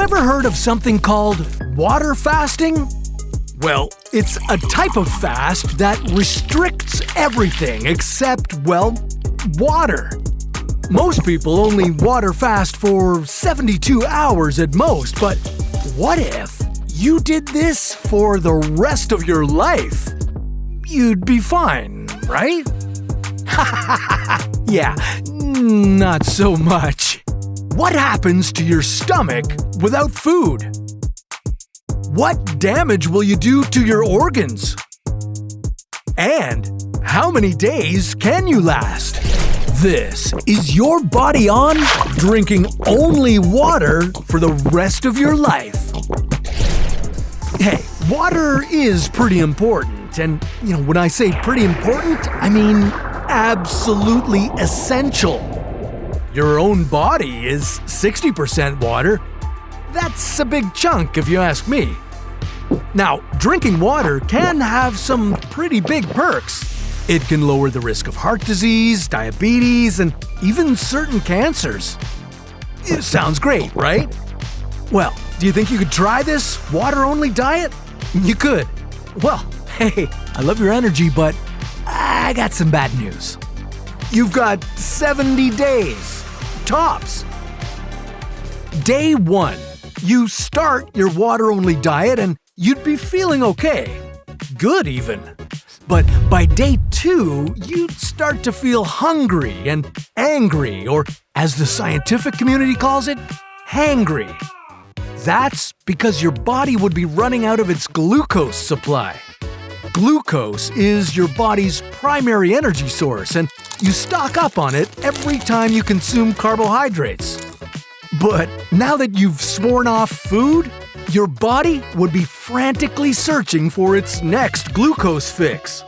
ever heard of something called water fasting? Well, it's a type of fast that restricts everything except, well, water. Most people only water fast for 72 hours at most, but what if you did this for the rest of your life? You'd be fine, right? Yeah, not so much. What happens to your stomach without food? What damage will you do to your organs? And how many days can you last? This is your body on drinking only water for the rest of your life. Hey, water is pretty important, and when I say pretty important, I mean absolutely essential. Your own body is 60% water. That's a big chunk if you ask me. Now, drinking water can have some pretty big perks. It can lower the risk of heart disease, diabetes, and even certain cancers. It sounds great, right? Well, do you think you could try this water-only diet? You could. Well, hey, I love your energy, but I got some bad news. You've got 70 days, tops. Day 1, you start your water-only diet and you'd be feeling okay. Good even. But by day 2, you'd start to feel hungry and angry, or as the scientific community calls it, hangry. That's because your body would be running out of its glucose supply. Glucose is your body's primary energy source, and you stock up on it every time you consume carbohydrates. But now that you've sworn off food, your body would be frantically searching for its next glucose fix.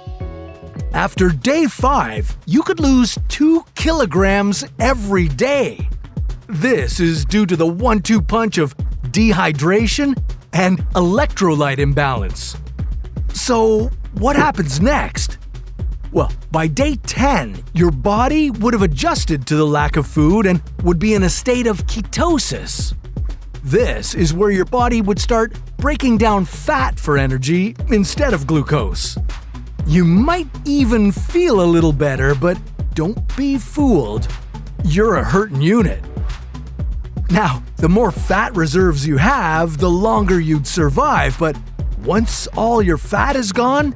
After day 5, you could lose 2 kilograms every day. This is due to the 1-2 punch of dehydration and electrolyte imbalance. So, what happens next? Well, by day 10, your body would have adjusted to the lack of food and would be in a state of ketosis. This is where your body would start breaking down fat for energy instead of glucose. You might even feel a little better, but don't be fooled. You're a hurting unit. Now, the more fat reserves you have, the longer you'd survive, but once all your fat is gone,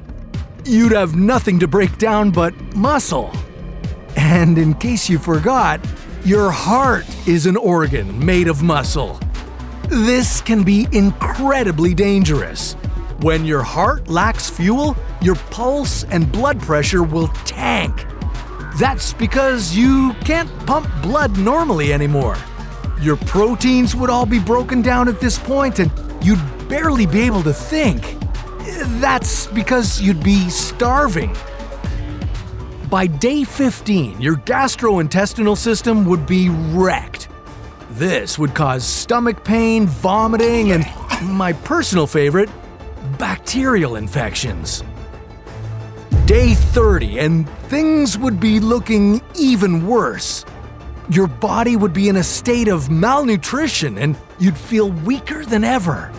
you'd have nothing to break down but muscle. And in case you forgot, your heart is an organ made of muscle. This can be incredibly dangerous. When your heart lacks fuel, your pulse and blood pressure will tank. That's because you can't pump blood normally anymore. Your proteins would all be broken down at this point, and you'd barely be able to think. That's because you'd be starving. By day 15, your gastrointestinal system would be wrecked. This would cause stomach pain, vomiting, and my personal favorite, bacterial infections. Day 30, and things would be looking even worse. Your body would be in a state of malnutrition and you'd feel weaker than ever.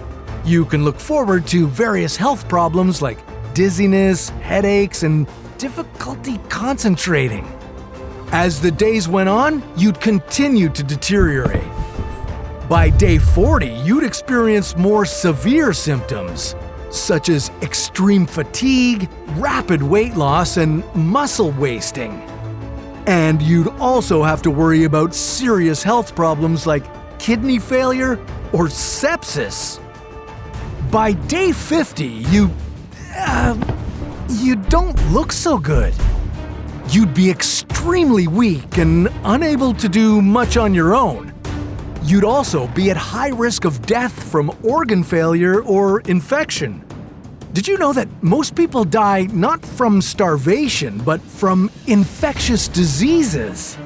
You can look forward to various health problems like dizziness, headaches, and difficulty concentrating. As the days went on, you'd continue to deteriorate. By day 40, you'd experience more severe symptoms, such as extreme fatigue, rapid weight loss, and muscle wasting. And you'd also have to worry about serious health problems like kidney failure or sepsis. By day 50, you don't look so good. You'd be extremely weak and unable to do much on your own. You'd also be at high risk of death from organ failure or infection. Did you know that most people die not from starvation, but from infectious diseases?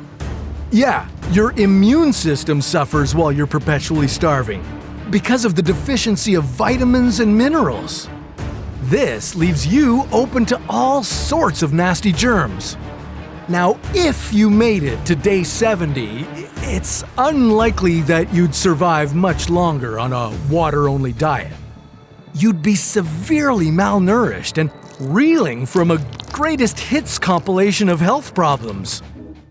Yeah, your immune system suffers while you're perpetually starving because of the deficiency of vitamins and minerals. This leaves you open to all sorts of nasty germs. Now, if you made it to day 70, it's unlikely that you'd survive much longer on a water-only diet. You'd be severely malnourished and reeling from a greatest hits compilation of health problems.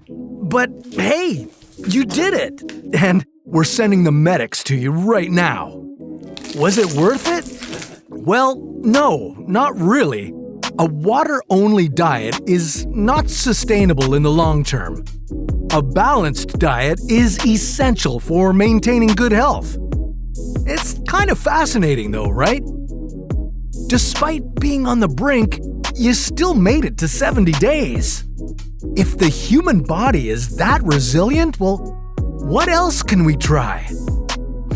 But hey, you did it! And we're sending the medics to you right now. Was it worth it? Well, no, not really. A water-only diet is not sustainable in the long term. A balanced diet is essential for maintaining good health. It's kind of fascinating though, right? Despite being on the brink, you still made it to 70 days. If the human body is that resilient, well, what else can we try?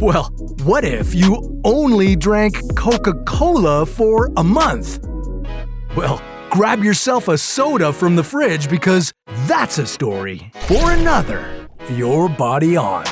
Well, what if you only drank Coca-Cola for a month? Well, grab yourself a soda from the fridge because that's a story for another Your Body On.